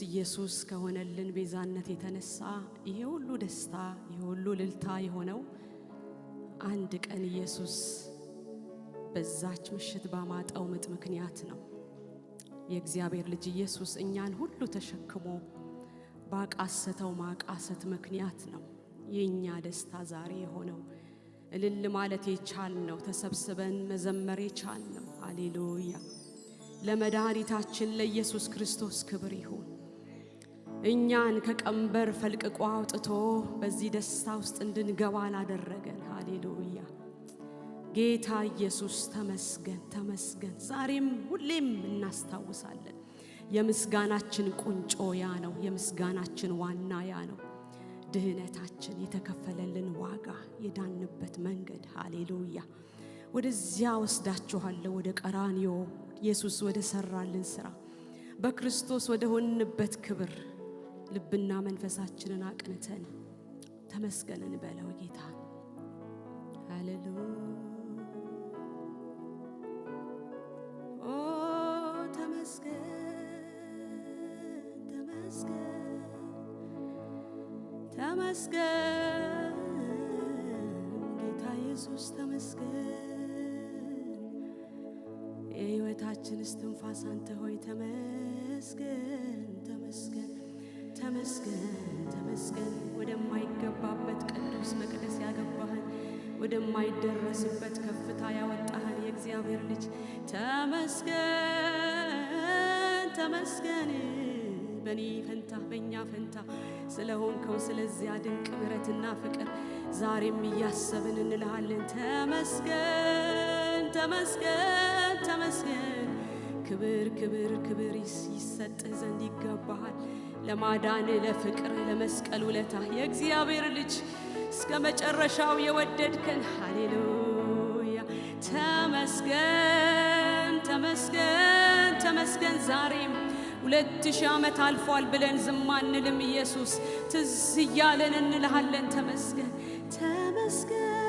ኢየሱስ ከሆነልን ቤዛነት የተነሳ ይሄ ሁሉ ደስታ ይሄ ሁሉ ልልታ የሆነው አንድ ቀን ኢየሱስ በዛች ምሽት ባማጣው ምጥ ምክንያት ነው። የእግዚአብሔር ልጅ ኢየሱስ እኛን ሁሉ ተሸክሞ ባቃሰተው ማቃሰት ምክንያት ነው የኛ ደስታ ዛሬ የሆነው። እልል ማለት የቻልነው ተሰብስበን መዘመር የቻልነው ሃሌሉያ። ለመድኃኒታችን ለኢየሱስ ክርስቶስ ክብር ይሁን። እኛን ከቀንበር ፈልቅቆ አውጥቶ በዚህ ደስታ ውስጥ እንድንገባ ላደረገን ሃሌሉያ ጌታ ኢየሱስ ተመስገን ተመስገን። ዛሬም ሁሌም እናስታውሳለን። የምስጋናችን ቁንጮ ያ ነው። የምስጋናችን ዋና ያ ነው። ድህነታችን የተከፈለልን ዋጋ የዳንበት መንገድ ሃሌሉያ። ወደዚያ ወስዳችኋለሁ፣ ወደ ቀራንዮ ኢየሱስ ወደ ሰራልን ስራ በክርስቶስ ወደ ሆንበት ክብር ልብና መንፈሳችንን አቅንተን ተመስገን እንበለው ጌታ ሃሌሉያ። ኦ ተመስገን ተመስገን ተመስገን ጌታ ኢየሱስ ተመስገን። የሕይወታችን እስትንፋስ አንተ ሆይ ተመስገን ተመስገን ተመስገን ተመስገን። ወደማይገባበት ቅዱስ መቅደስ ያገባህን ወደማይደረስበት ከፍታ ያወጣህን የእግዚአብሔር ልጅ ተመስገን ተመስገን። በእኔ ፈንታ በእኛ ፈንታ ስለሆንከው ስለዚያ ድንቅ ምሕረትና ፍቅር ዛሬም እያሰብን እንልሃለን ተመስገን ተመስገን ተመስገን። ክብር ክብር ክብር ይሰጥህ ዘንድ ይገባሃል። ለማዳን ለፍቅር ለመስቀል ውለታ የእግዚአብሔር ልጅ እስከ መጨረሻው የወደድከን ሃሌሉያ ተመስገን ተመስገን ተመስገን። ዛሬም 2000 ዓመት አልፏል ብለን ዝም አንልም። ኢየሱስ ትዝ እያለን እንልሃለን ተመስገን ተመስገን።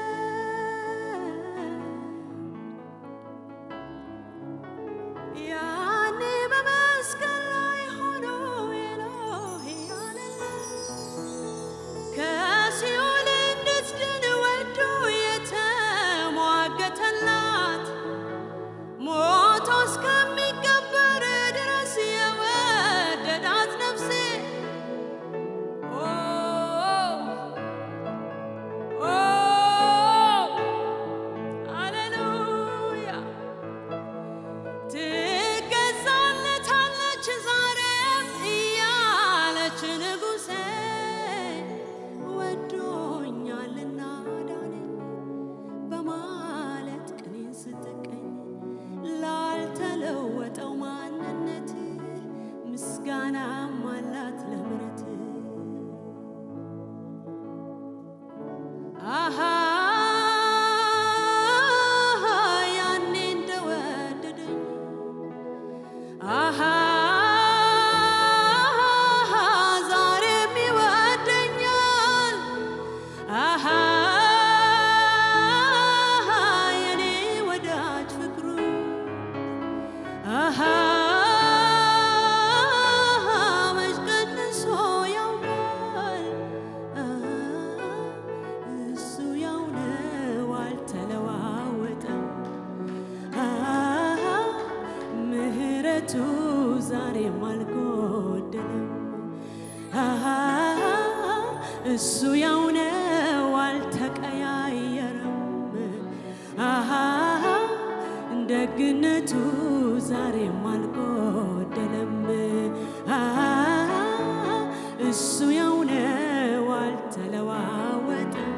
እሱ ያው ነው አልተቀያየረም። ደግነቱ ዛሬም አልጎደለም። እሱ ያው ነው አልተለዋወጠም።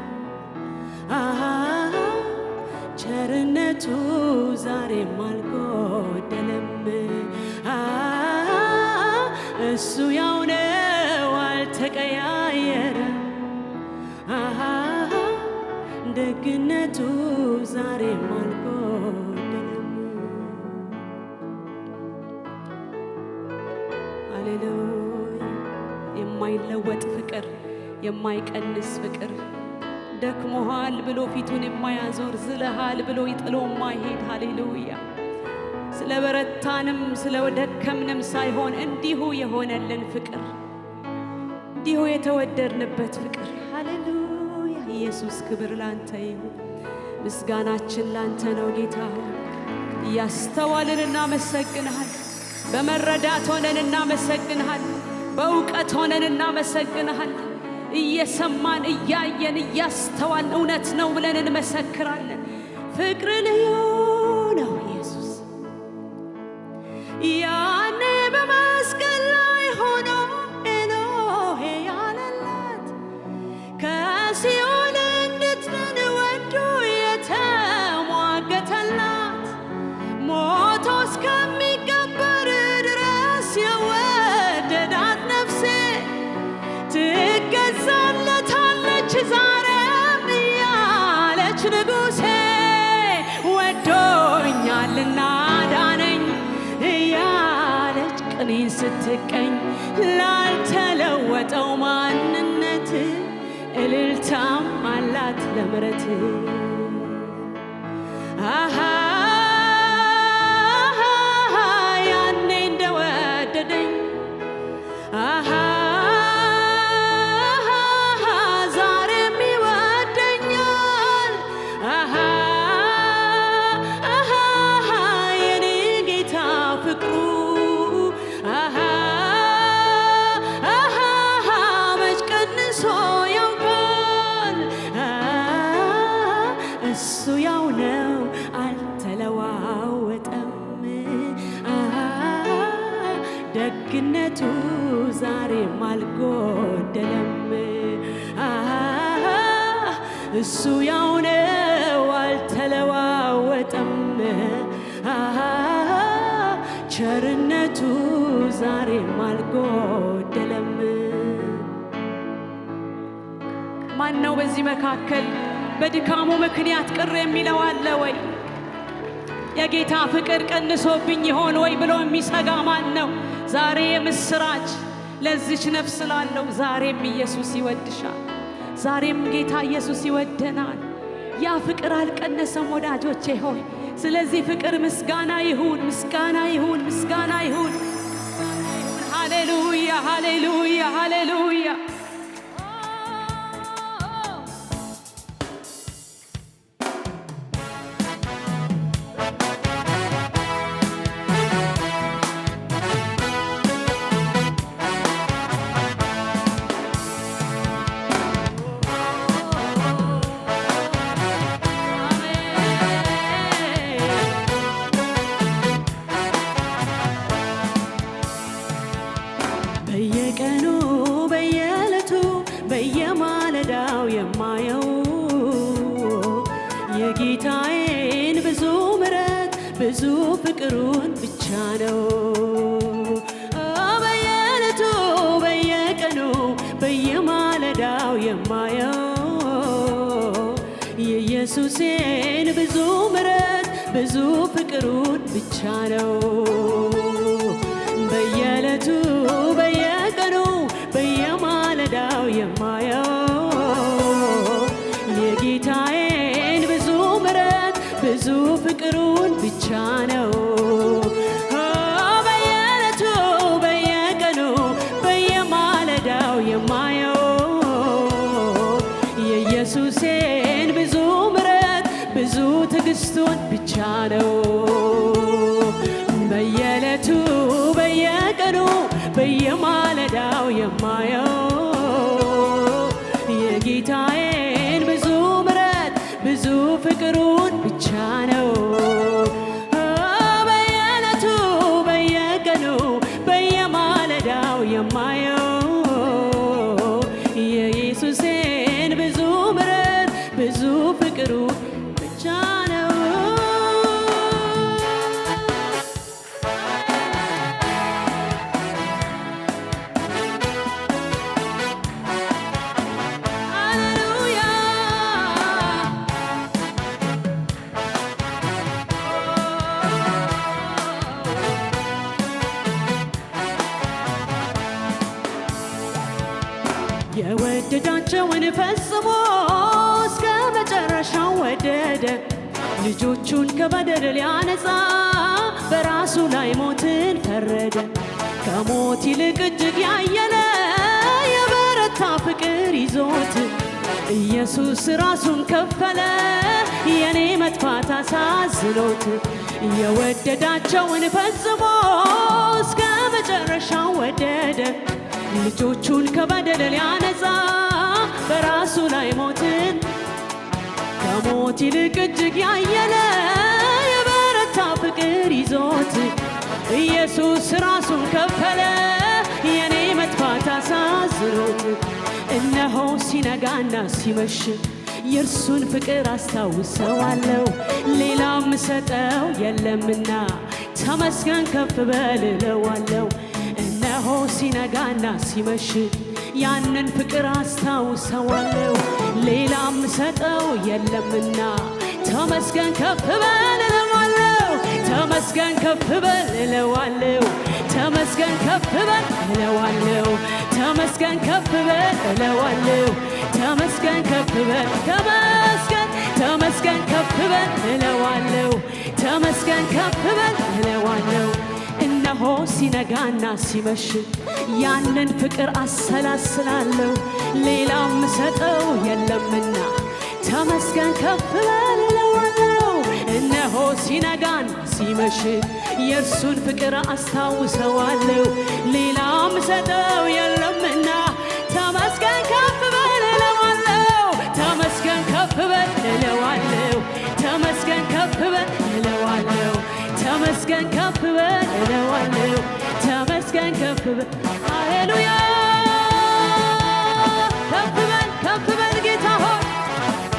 ቸርነቱ ዛሬም አልጎደለም። እሱ ያው ነው አልተቀያየረም። ደግነቱ ዛሬም አልጎደለም። ሃሌሉያ። የማይለወጥ ፍቅር የማይቀንስ ፍቅር ደክሞሃል ብሎ ፊቱን የማያዞር ዝለሃል ብሎ ይጥሎ ማይሄድ ሃሌሉያ። ስለበረታንም ስለወደከምንም ሳይሆን እንዲሁ የሆነልን ፍቅር፣ እንዲሁ የተወደድንበት ፍቅር። ሃሌሉያ! ኢየሱስ ክብር ላንተ ይሁን። ምስጋናችን ላንተ ነው ጌታ ሆይ። እያስተዋልን እናመሰግንሃል። በመረዳት ሆነን እናመሰግንሃል። በእውቀት ሆነን እናመሰግንሃል። እየሰማን እያየን እያስተዋልን እውነት ነው ብለን እንመሰክራለን። ፍቅር ልዩ ነው ኢየሱስ። ያኔ በመስቀል ላይ ሆኖ ኤሎሄ ያለላት ከሲኦል እንድትድን ወዶ የተሟገተላት ሞቶ እስከሚቀበር ድረስ የወደዳት ነፍሴ ትገዛለታለች ዛሬም እያለች ንጉሴ ወዶኛልና ዳነኝ እያለች ቅኔን ስትቀኝ ላልተለወጠው ማንነት እልልታም አላት ለምሕረት። አሃ ያኔ እንደወደደኝ አሃ ዛሬም ይወደኛል። አሃ የኔ ጌታ ፍቅሩ አሃ መች ቀንሶ ያውቃል። እሱ ያው ነው አልተለዋወጠም። ደግነቱ ዛሬም አልጎደለም። እሱ ያው ነው አልተለዋወጠም። ቸርነቱ ዛሬም አልጎደለም። ማን ነው በዚህ መካከል በድካሙ ምክንያት ቅር የሚለው አለ ወይ? የጌታ ፍቅር ቀንሶብኝ ይሆን ወይ ብሎ የሚሰጋ ማን ነው? ዛሬ የምስራች ለዚች ነፍስ ላለው ዛሬም ኢየሱስ ይወድሻል። ዛሬም ጌታ ኢየሱስ ይወደናል። ያ ፍቅር አልቀነሰም ወዳጆቼ ሆይ። ስለዚህ ፍቅር ምስጋና ይሁን፣ ምስጋና ይሁን፣ ምስጋና ይሁን። ሃሌሉያ፣ ሃሌሉያ፣ ሃሌሉያ። በየቀኑ በየዕለቱ በየማለዳው የማየው የጌታዬን ብዙ ምሕረት ብዙ ፍቅሩን ብቻ ነው። በየዕለቱ በየቀኑ በየማለዳው የማየው የኢየሱሴን ብዙ ምሕረት ብዙ ፍቅሩን ብቻ ነው። በየዕለቱ በየቀኑ በየማለዳው የማየው የጌታዬን ብዙ ምሕረት ብዙ ፍቅሩን ብቻ ነው። በየዕለቱ በየቀኑ በየማለዳው የማየው የኢየሱሴን ብዙ ምሕረት ብዙ ትዕግስቱን ብቻ ነው። በየዕለቱ በየቀኑ በየማለዳው የማየው የጌታዬን ብዙ ምሕረት ብዙ ፍቅሩን ብቻ ነው። በየዕለቱ በየቀኑ በየማለዳው የማየው የኢየሱሴን ብዙ ምሕረት ብዙ ፍቅሩን ብቻ ነው። የወደዳቸውን ፈጽሞ እስከ መጨረሻው ወደደ። ልጆቹን ከበደል ሊያነጻ በራሱ ላይ ሞትን ፈረደ። ከሞት ይልቅ እጅግ ያየለ የበረታ ፍቅር ይዞት ኢየሱስ ራሱን ከፈለ። የኔ መጥፋት አሳዝኖት የወደዳቸውን ፈጽሞ እስከ መጨረሻው ወደደ። ልጆቹን ከበደል ሊያነጻ በራሱ ላይ ሞትን ከሞት ይልቅ እጅግ ያየለ የበረታ ፍቅር ይዞት ኢየሱስ ራሱን ከፈለ። የኔ መጥፋት አሳዝኖት እነሆ ሲነጋና ሲመሽ የእርሱን ፍቅር አስታውሰዋለሁ። ሌላም ምሰጠው የለምና ተመስገን ከፍ በል እለዋለሁ። እነሆ ሲነጋና ሲመሽ ያንን ፍቅር አስታውሰዋለሁ። ሌላም ምሰጠው የለምና ተመስገን ከፍ በል እለዋለሁ። ተመስገን ከፍ በል እለዋለሁ። ተመስገን ከፍ በል እለዋለሁ። ተመስገን ከፍ በል እለዋለሁ። ተመስገን ከፍ በል ተመስገን ከፍ በል እለዋለሁ። ተመስገን ከፍ በል እለዋለሁ። እነሆ ሲነጋና ሲመሽ ያንን ፍቅር አሰላስላለሁ። ሌላም ምሰጠው የለምና ተመስገን ከፍ በል እለዋለሁ። እነሆ ሲነጋና ሲመሽ የእርሱን ፍቅር አስታውሰዋለሁ። ሌላም ምሰጠው የለምና ተመስገን ከፍ በል እለዋለሁ። ተመስገን ከፍ በል እለዋለሁ። ተመስገን ከፍ በል እለዋለሁ። ተመስገን ከፍ በል እለዋለሁ። ተመስገን ከፍ በል ሃሌሉያ። ከፍ በል ጌታ ሆይ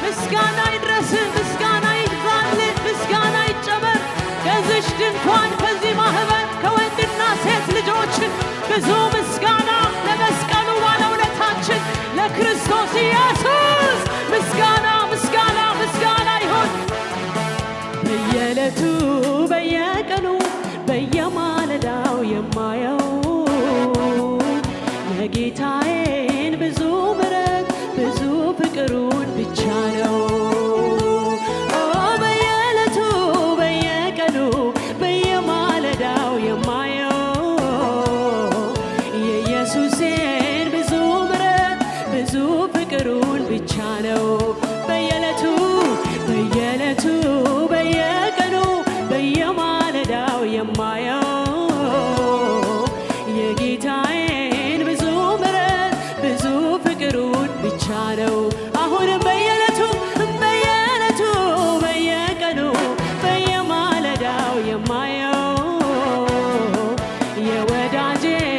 ምስጋና ይድረስ፣ ምስጋና ይግዛል፣ ምስጋና ይጨመር። ከዚሽ ድንኳን ከዚህ ማህበር ከወንድና ሴት ልጆች ብዙ ምስጋና ለመስቀሉ ባለውለታችን ለክርስቶስ ኢየሱስ ምስጋና ምስጋና ምስጋና ይሁን። በየዕለቱ በየቀኑ በየማለዳው የማየው የጌታዬን ብዙ ምሕረት ብዙ ፍቅሩን ብቻ ነው። በየዕለቱ በየቀኑ በየማለዳው የማየው የኢየሱሴን ብዙ ምሕረት ብዙ ፍቅሩን ብቻ ነው። በየዕለቱ በየዕለቱ በየቀኑ በየማለዳው የማየው የጌታዬን ብዙ ምሕረት ብዙ ፍቅሩን ብቻ ነው። አሁንም በየዕለቱ በየዕለቱ በየቀኑ በየማለዳው የማየው የወዳጄን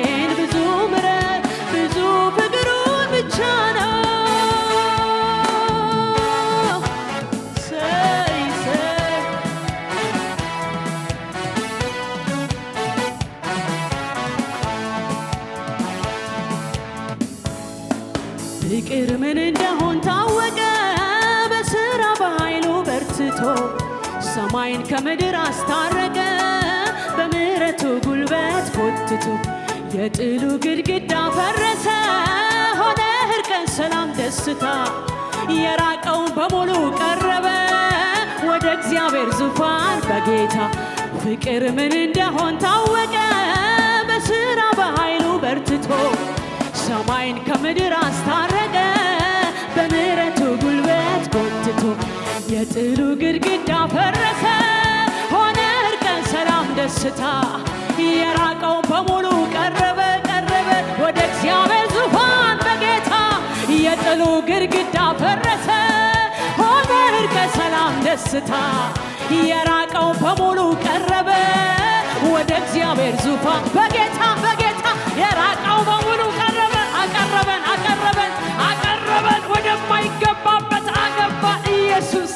ብዙ ምሕረት ብዙ ፍቅሩን ብቻ ነው። ፍቅር ምን እንደሆን ታወቀ በሥራ በኃይሉ በርትቶ ሰማይን ከምድር አስታረቀ በምሕረቱ ጉልበት ጎትቶ የጥሉ ግድግዳ ፈረሰ ሆነ እርቀን ሰላም ደስታ የራቀውን በሙሉ ቀረበ ወደ እግዚአብሔር ዙፋን በጌታ ፍቅር ምን እንደሆን ታወቀ በሥራ በኃይሉ በርትቶ ሰማይን ከምድር አስታረቀ በምሕረቱ ጉልበት ጎትቶ የጥሉ ግድግዳ ፈረሰ ሆነ እርቀን ሰላም ደስታ የራቀው በሙሉ ቀረበ ወደ እግዚአብሔር ዙፋን በጌታ የጥሉ ግድግዳ ፈረሰ ሆነ እርቀን ሰላም ደስታ የራቀው በሙሉ ቀረበ ወደ እግዚአብሔር ዙፋን በጌታ የራቀው በሙሉ አቀረበን ወደማይገባበት አገባን። ኢየሱስ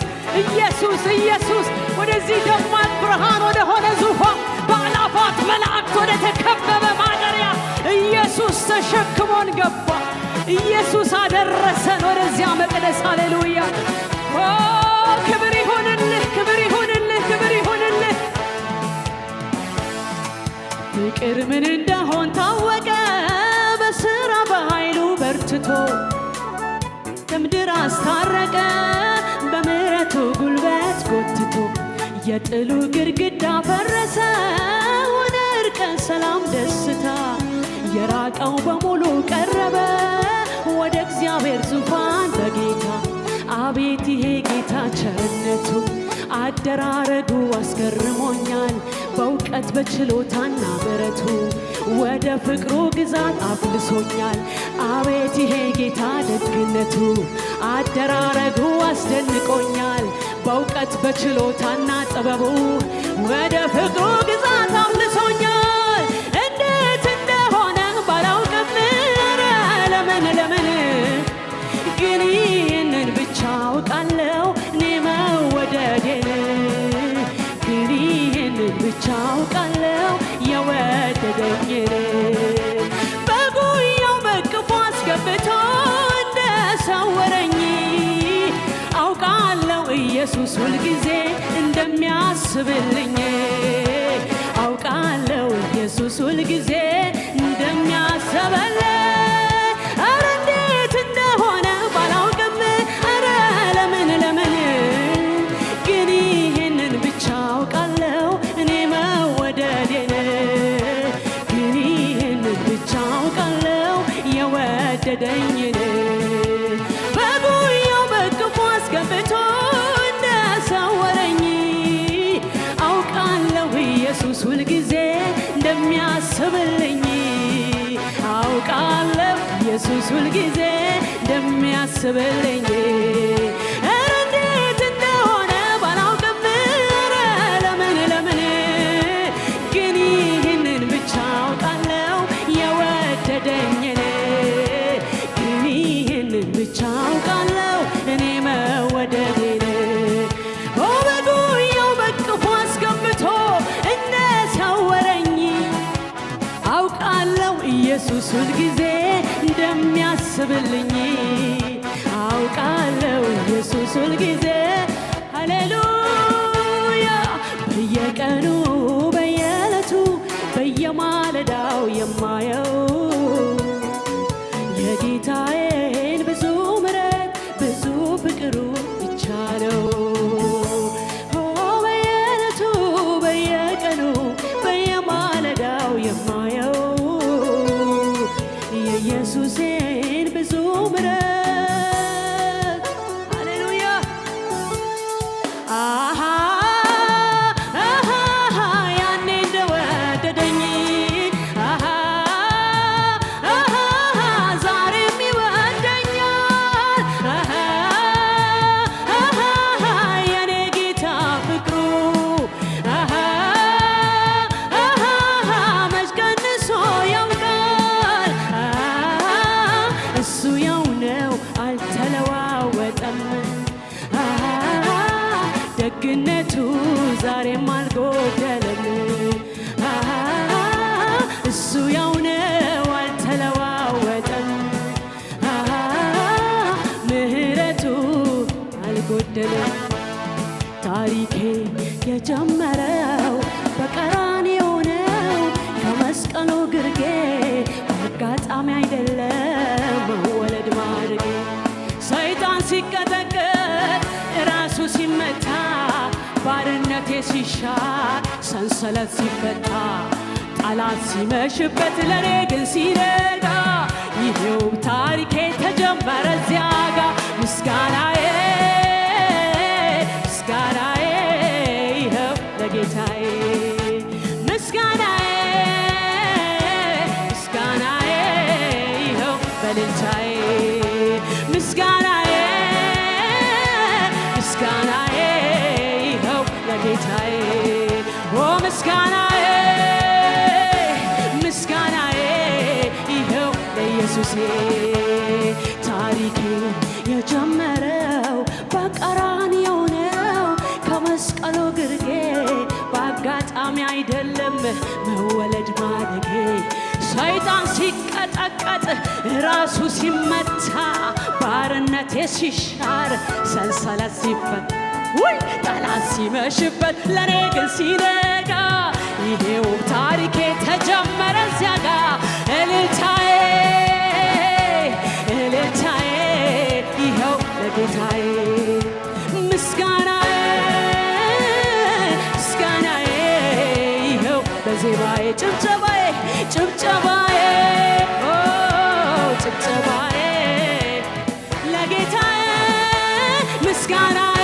ወደዚህ ደማቅ ብርሃን ወደ ሆነ ዙፋን በአላፋት መላእክት ወደ ተከበበ ማደሪያ ኢየሱስ ተሸክሞን ገባ። ኢየሱስ አደረሰን ወደዚያ መቅደስ። ሃሌሉያ! ክብር ይሁንልህ፣ ክብር ይሁንልህ፣ ክብር ይሁንልህ። ፍቅር ምን እንደሆን ታወቀ በሥራ በኃይሉ በርትቶ ከምድር አስታረቀ በምሕረቱ ጉልበት ጎትቶ የጥሉ ግድግዳ ፈረሰ ሆነ እርቀ ሰላም ደስታ የራቀው በሙሉ ቀረበ ወደ እግዚአብሔር ዙፋን በጌታ አቤት ይሄ ጌታ ቸርነቱ አደራረጉ አስገርሞኛል በእውቀት በችሎታና ምሕረቱ ወደ ፍቅሩ ግዛት አፍልሶኛል አቤት ይሄ ጌታ ደግነቱ አደራረጉ አስደንቆኛል በእውቀት በችሎታና ጥበቡ ወደ ፍቅሩ ግዛት አፍልሶኛል እንዴት እንደሆነ ባላውቅም ለምን ግን ይህንን ብቻ አውቃለሁ እኔ መወደዴን ግን ይህንን ብቻ አውቃለሁ የወደደኝን በጉያው በቅፎ አስገብቶ እንደሰወረኝ አውቃለሁ ኢየሱስ ሁልጊዜ እንደሚያስብልኝ አውቃለሁ ኢየሱስ ሁልጊዜ እንደሚያስብልኝ ኧረ እንዴት እንደሆነ ባላውቅም ኧረ ለምን ግን ይህንን ብቻ አውቃለሁ እኔ መወደዴን ግን ይህንን ብቻ አውቃለሁ የወደደኝን በጉያው በቅፎ አስገብቶ እንደሰወረኝ አውቃለሁ ኢየሱስ ሁልጊዜ እንደሚያስብልኝ አውቃለሁ ኢየሱስ ሁልጊዜ እንደሚያስብልኝ ኧረ እንዴት እንደሆነ ባላውቅም ኧረ ለምን ግን ይህንን ብቻ አውቃለሁ የወደደኝን ግን ይህንን ብቻ አውቃለሁ እኔ መወደዴን በጉያው በቅፎ አስገብቶ እንደሰወረኝ አውቃለሁ ኢየሱስ ሁልጊዜ እንደሚያስብልኝ አውቃለሁ ኢየሱስ ሁልጊዜ ሃሌሉያ በየቀኑ በየዕለቱ በየማለዳው የማየው የጌታዬን ብዙ ምሕረት ብዙ ፍቅሩ ብቻ ነው በየዕለቱ በየቀኑ በየማለዳው የማየው የኢየሱሴን ብዙ ምሕረት ሃሌሉያ ያኔ እንደወደደኝ ዛሬም ይወደኛል የኔ ጌታ ፍቅሩ መች ቀንሶ ያውቃል እሱ ያው ነው አልተለዋወጠም ደግነቱ ዛሬም አልጎደለም እሱ ያው ነው አልተለዋወጠም ምሕረቱ አልጎደለም ታሪኬ የጀመረው በቀራንዮ ነው ከመስቀሉ ግርጌ አጋጣሚ አይደለም መወለድ ማድረጌ ሰይጣን ሲቀጠቀጥ ራሱ ሲመታ ባርነቴ ሲሻር ሰንሰለት ሲፈታ ጠላት ሲመሽበት ለኔ ግን ሲነጋ ይሄው ታሪኬ ተጀመረ እዚያ ጋ ምስጋናዬ ይኸው ለጌታዬ ምስጋናዬ ይኸው በልልታዬ ምስጋናዬ ይኸው ለጌታዬ ምስጋናዬ ይኸው ለኢየሱሴ ታሪኬ የጀመረው በቀራንዮ ነው ከመስቀሉ ግርጌ በአጋጣሚ አይደለም መወለድ ማደጌ ሰይጣን ሲቀጠቀጥ ራሱ ሲመታ ባርነቴ ሲሻር ሰንሰለት ሲፈታ ጠላት ሲመሽበት ለኔ ግን ሲነጋ ይሄው ታሪኬ ተጀመረ እዚያ ጋ እልልታዬ ይኸው ለጌታዬ ምስጋናዬ ጭብጨባዬ ጭብጨባዬ ጭብጨባዬ ጭብጨባዬ ለጌታዬ ምስጋናዬ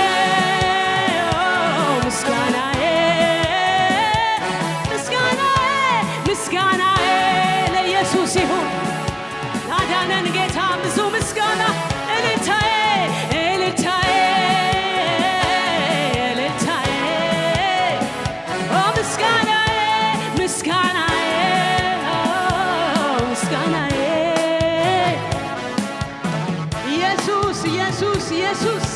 ምስጋናዬ ምስጋናዬ ምስጋናዬ ለኢየሱስ ይሁን። ላዳነን ጌታ ብዙ ምስጋና እልልታዬ እልልታዬ እልልታዬ ምስጋናዬ ምስጋናዬ ምስጋናዬ ኢየሱስ ኢየሱስ ኢየሱስ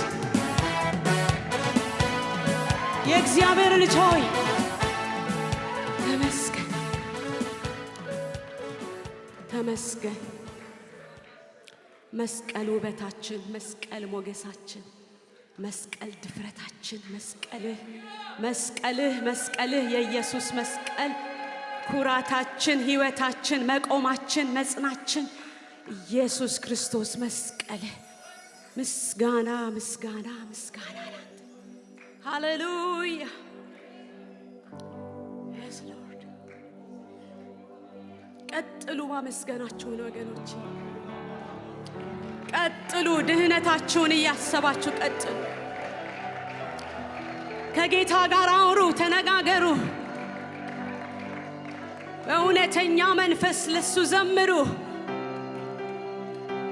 የእግዚአብሔር ልጅ ሆይ ተመስገን ተመስገን። መስቀል ውበታችን፣ መስቀል ሞገሳችን፣ መስቀል ድፍረታችን፣ መስቀልህ መስቀልህ መስቀልህ የኢየሱስ መስቀል ኩራታችን፣ ሕይወታችን፣ መቆማችን፣ መጽናችን ኢየሱስ ክርስቶስ መስቀልህ። ምስጋና ምስጋና ምስጋና ላንተ። ሃሌሉያ yes Lord። ቀጥሉ ማመስገናችሁን ወገኖች፣ ቀጥሉ ድህነታችሁን እያሰባችሁ ቀጥሉ። ከጌታ ጋር አውሩ፣ ተነጋገሩ። በእውነተኛ መንፈስ ለሱ ዘምሩ።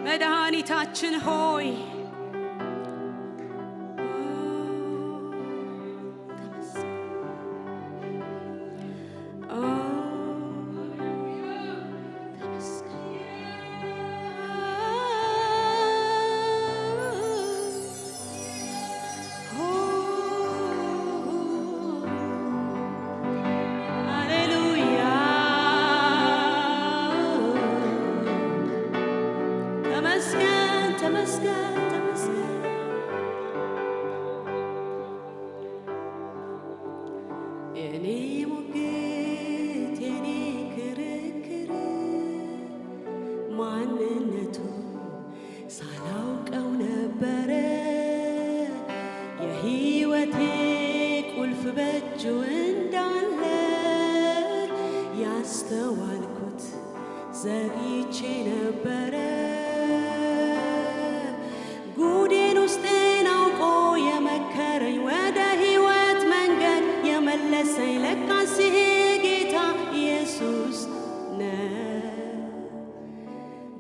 መድኃኒታችን ሆይ ያስተዋልኩት ዘግይቼ ነበረ። ጉዴን ውስጤን አውቆ የመከረኝ ወደ ሕይወት መንገድ የመለሰኝ ለካስ ይሄ ጌታ ኢየሱስ ነው።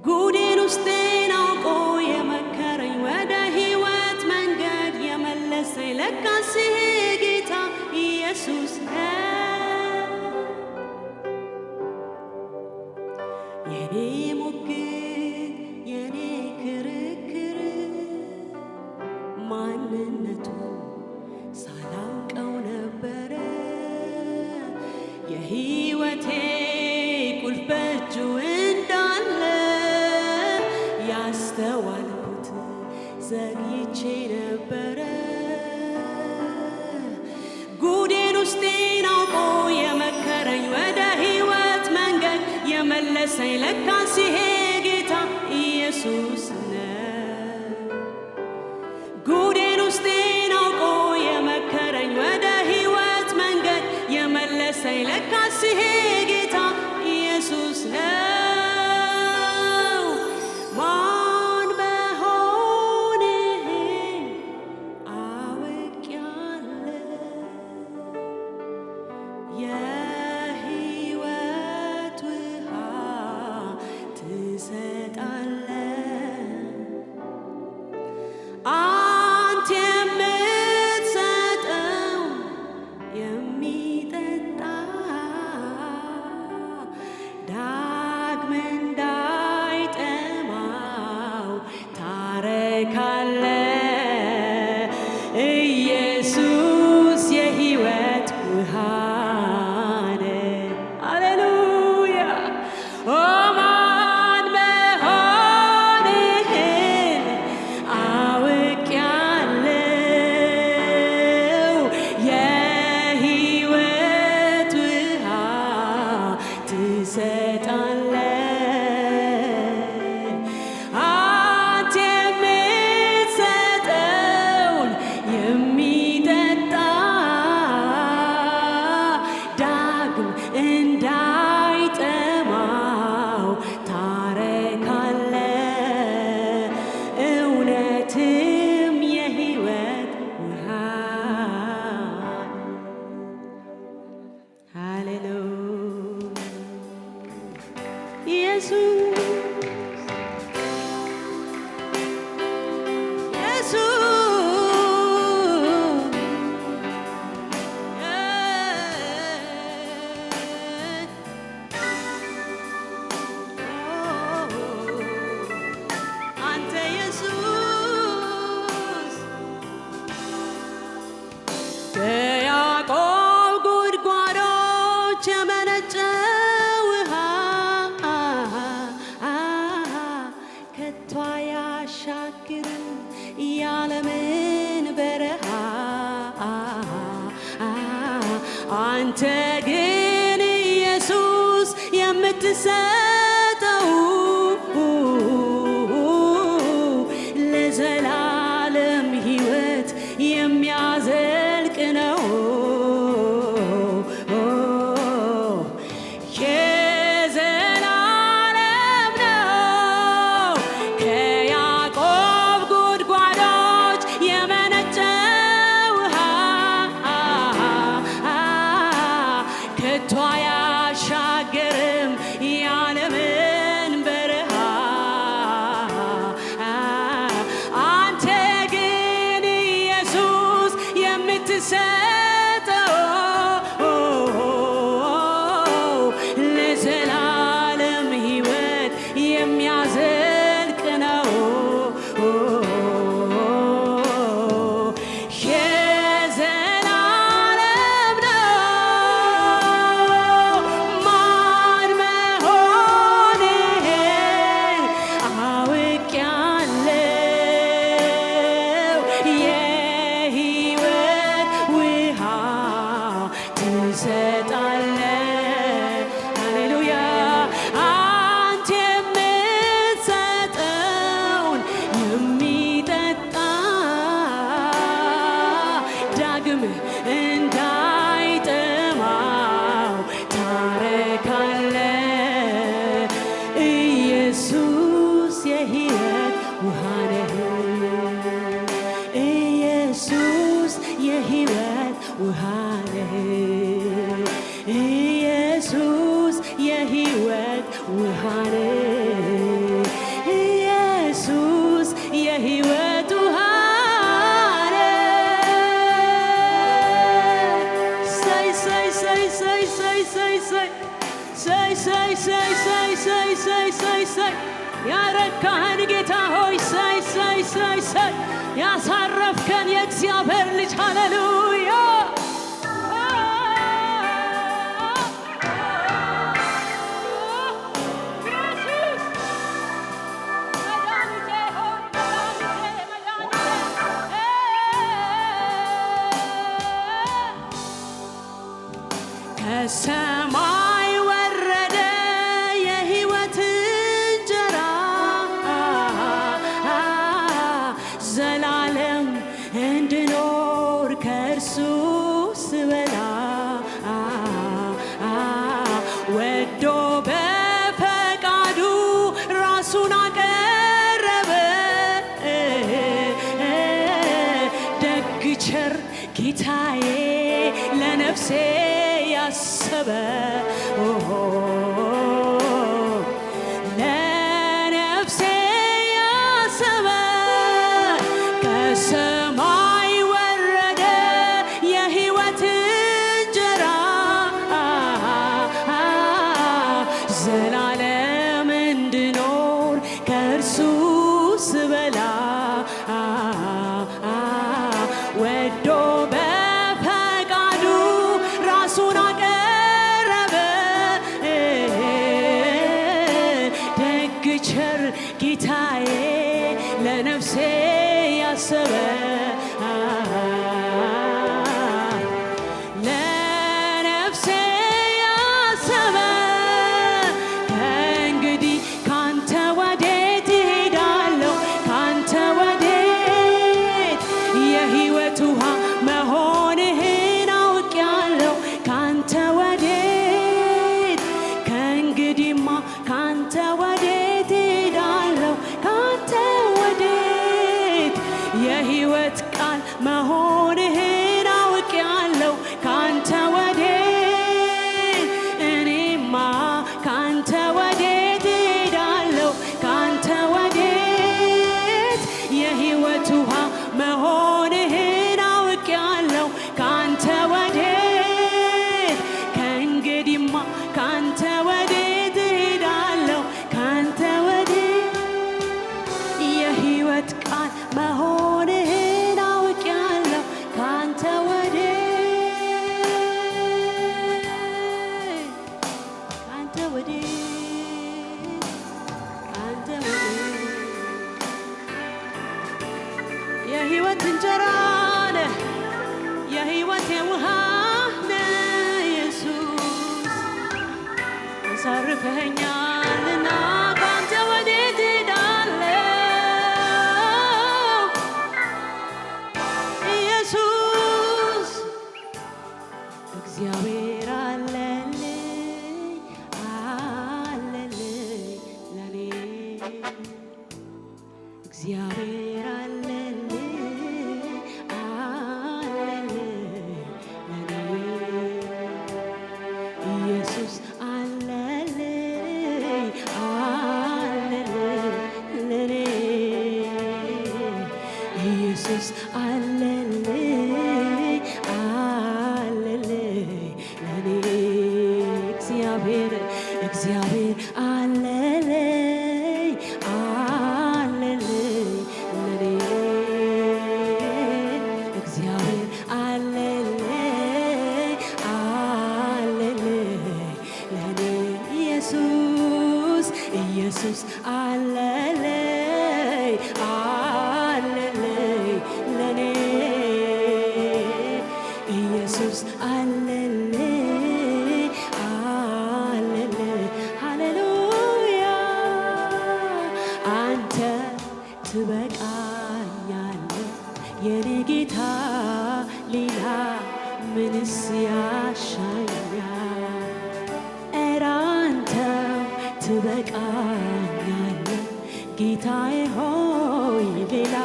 ጉዴን ውስጤን አውቆ የመከረኝ ወደ ሕይወት መንገድ የመለሰኝ ለካስ ይሄ ጌታ ኢየሱስ ነው። የኔ ሙግት የኔ ክርክር ማንነቱ ሳላውቀው ነበረ። የሕይወቴ ቁልፍ በእጁ እንዳለ ያስተዋልኩት ዘግይቼ ነበረ። ጉዴን ውስጤን ከቶ አያሻግርም የዓለምን በረሃ አንተ ግን ኢየሱስ የምትሰጠው ለዘላለም ሕይወት የሚያዘልቅ ነው። የዘላለም ነው ከያዕቆብ ጉድጓዶች የመነጨ ውሃ ከቶ አያሻግርም የዓለምን በረሃ አንተ ግን ኢየሱስ የምትሰጠው ለዘላለም ሕይወት የሚያዘልቅ ነው። የዘላለም ነው ማን መሆንህን አውቄያለሁ። የሕይወት ውሃ ትሰጣለህ። ሃሌሉያ አንተ የምትሰጠውን የሚጠጣ ዳግም እንዳይጠማው ታረካለህ። ኢየሱስ የሕይወት ውሃ ነህ። ኢየሱስ የሕይወት ውሃ ነህ። ኢየሱስ የሕይወት ውሃ ነህ። ኢየሱስ የሕይወት ውሃ ነህ። ሰይ ሰይ ሰይ ሰይ ሰይ ሰይ ሰይ ሰይ ሰይ ሰይ ሰይ ሰይ ሰይ ሰይ ሰይ ያረካህን ጌታ ሆይ ሰይ ሰይ ሰይ ሰይ ያሳረፍከን የእግዚአብሔር ልጅ ሃሌሉያ ከሰማይ ወረደ የሕይወት እንጀራ ዘላለም እንድኖር ከእርሱ ስበላ ወዶ በፈቃዱ ራሱን አቀረበ። ደግ ቸር ጌታዬ ለነፍሴ ያሰበ ለነፍሴ ያሰበ ከሰማይ ወረደ የሕይወት እንጀራ ዘላለም እንድኖር ከእርሱ ስበላ ወዶ በፈቃዱ ራሱን አቀረበ። ደግ ቸር ጌታዬ ለነፍሴ ያሰበ ለነፍሴ ያሰበ ከእንግዲህ ካንተ ወዴት እሄዳለሁ? ካንተ ወዴት የሕይወት ውሃ መሆንህን አውቄያለሁ። ካንተ ወዴት ከእንግዲህማ ካንተ ወዴት እሄዳለሁ? ካንተ ወዴት የሕይወት የሕይወት እንጀራ ነህ የሕይወቴ ውሃ ነህ ኢየሱስ አሳርፈኸኛልና ካንተ ወዴት እሄዳለሁ ኢየሱስ እግዚአብሔር አለልኝ አለልኝ ለኔ እግዚአብሔር አለልኝ አለልኝ ለኔ ኢየሱስ አለልኝ አለልኝ ለኔ ኢየሱስ አለልኝ አለልኝ ለኔ እግዚአብሔር እግዚአብሔር አለልኝ አለልኝ ለኔ እግዚአብሔር አለልኝ አለልኝ ለኔ ኢየሱስ ኢየሱስ አለልኝ አለልኝ ለኔ ኢየሱስ አለልኝ አለልኝ ሃሌሉያ አንተ ትበቃኛለህ የኔ ጌታ ሌላ ምንስ ያሻኛል ኧረ አንተው ትበቃኛለህ ጌታዬ ሆይ ሌላ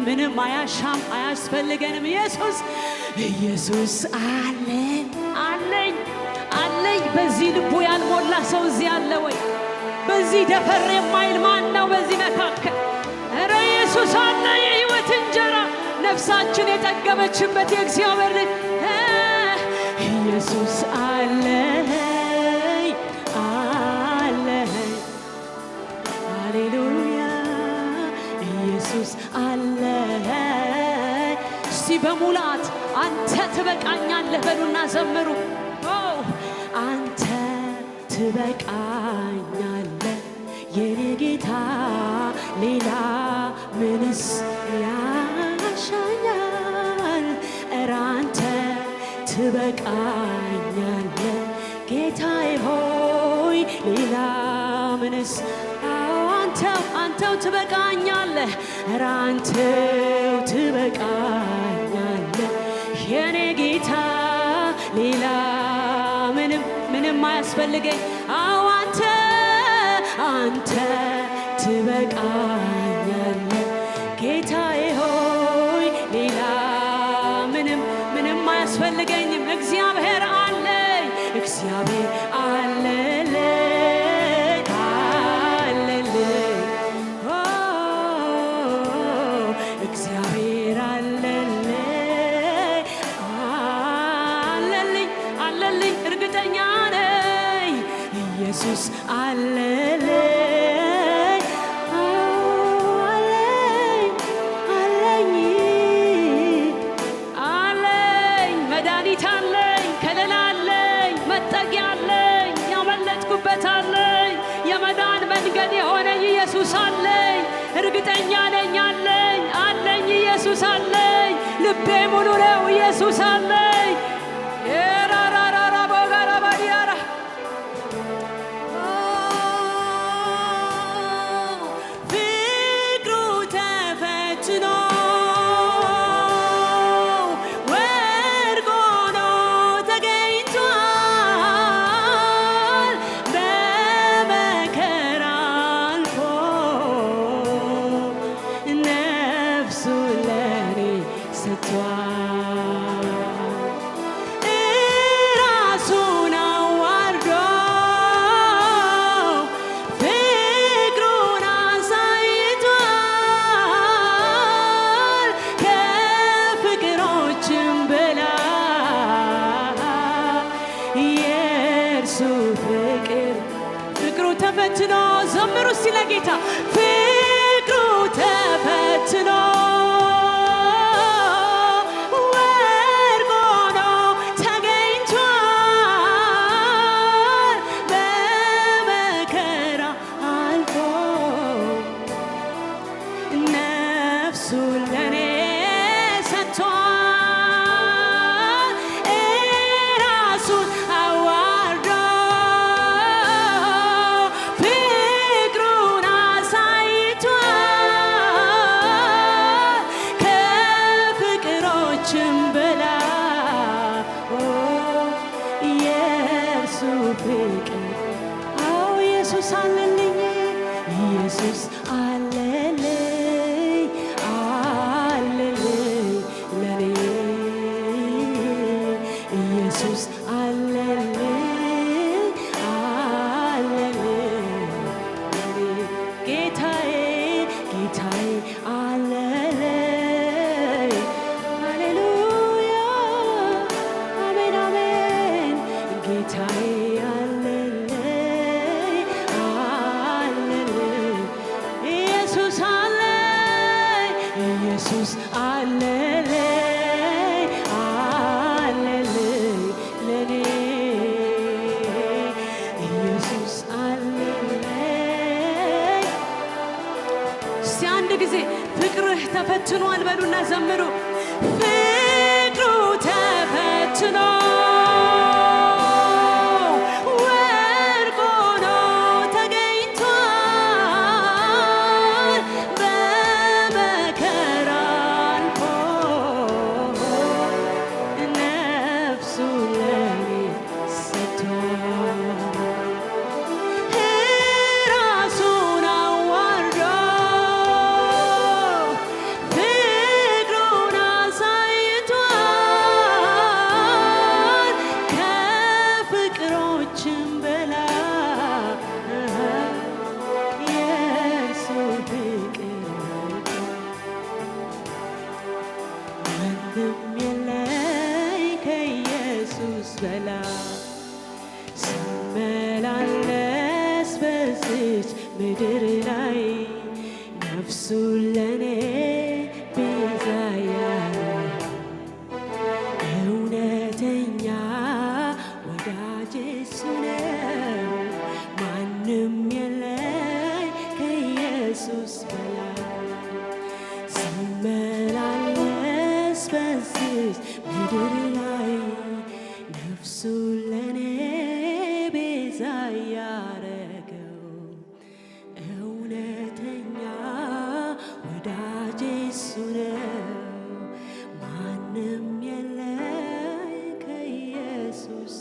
ምንም አያሻም አያስፈልገንም ኢየሱስ ኢየሱስ አለኝ አለኝ በዚህ ልቡ ያልሞላ ሰው እዚህ አለ ወይ በዚህ ደፈር የማይል ማን ነው በዚህ መካከል ኧረ ኢየሱስ አለ የሕይወት እንጀራ ነፍሳችን የጠገበችበት የእግዚአብሔር ልጅ ኢየሱስ አለኝ አለኝ ሃሌሉያ ኢየሱስ አለኝ እስቲ በሙላት አንተ ትበቃኛለህ በሉና ዘምሩ አንተ ትበቃኛለህ የኔ ጌታ ሌላ ምንስ ያሻኛል ኧረ አንተ ትበቃኛለህ ጌታዬ ሆይ ሌላ ምንስ አንተው ትበቃኛለህ ኧረ አንተው ትበቃኛለህ የኔ ጌታ ሌላ ምንም አያስፈልገኝ አንተ ትበቃኛለህ ጌታዬ ሆይ ሌላ ምንም አያስፈልገኝም እግዚአብሔር አለኝ እግዚአብሔር አለልኝ አለልኝ እግዚአብሔር አለልኝ አለልኝ እርግጠኛ ነኝ ኢየሱስ አለልኝ አለኝ መድኃኒት አለኝ ከለላ አለኝ መጠጊያ አለኝ ያመለጥኩበት አለኝ የመዳን መንገድ የሆነኝ ኢየሱስ አለኝ እርግጠኛ ነኝ አለኝ ኢየሱስ አለኝ ልቤ ሙሉ ነው ኢየሱስ አለኝ ተፈትኖ ዘምሩ እስቲ ለጌታ ፍቅሩ ተፈትኖ ወርቅ ሆኖ ተገኝቷል በመከራ አልፎ ነፍሱን ኢየሱስ አለልኝ አለልኝ ለኔ ኢየሱስ አለልኝ አለልኝ ለኔ ጌታዬ ጌታዬ አለልኝ ሃሌሉያ አሜን አሜን ጌታዬ ኢየሱስ አለልኝ አለልኝ ለኔ ኢየሱስ አለልኝ። እስቲ አንድ ጊዜ ፍቅርህ ተፈትኗል በሉና ዘምሩ። ፍቅሩ ተፈትኖ ስመላለስ በዚች ምድር ላይ ነፍሱን ለኔ ቤዛ ያለ እውነተኛ ወዳጅ እሱ ነው። ማንም የለኝ ከኢየሱስ በላይ ስመላለስ በዚች ምድር ላይ ነፍሱን ለኔ ቤዛ ያረገው እውነተኛ ወዳጅ እሱ ነው። ማንም የለኝ ከኢየሱስ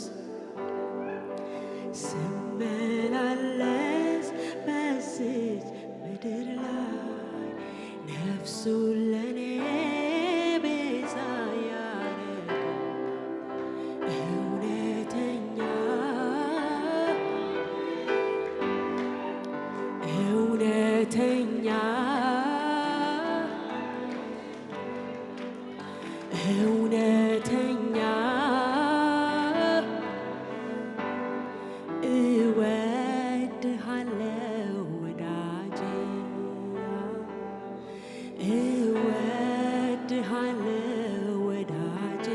ስመላለስ በዚች ምድር ላይ ነፍሱን ለኔ ቤዛ እውነተኛ እወድሃለው ወዳጄ እወድሃለው ወዳጄ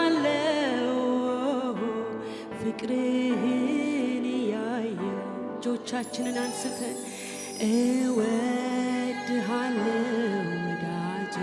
እወድሃለው ፍቅርህን ያየው እጆቻችንን አንስተን እወድሃለው ወዳጄ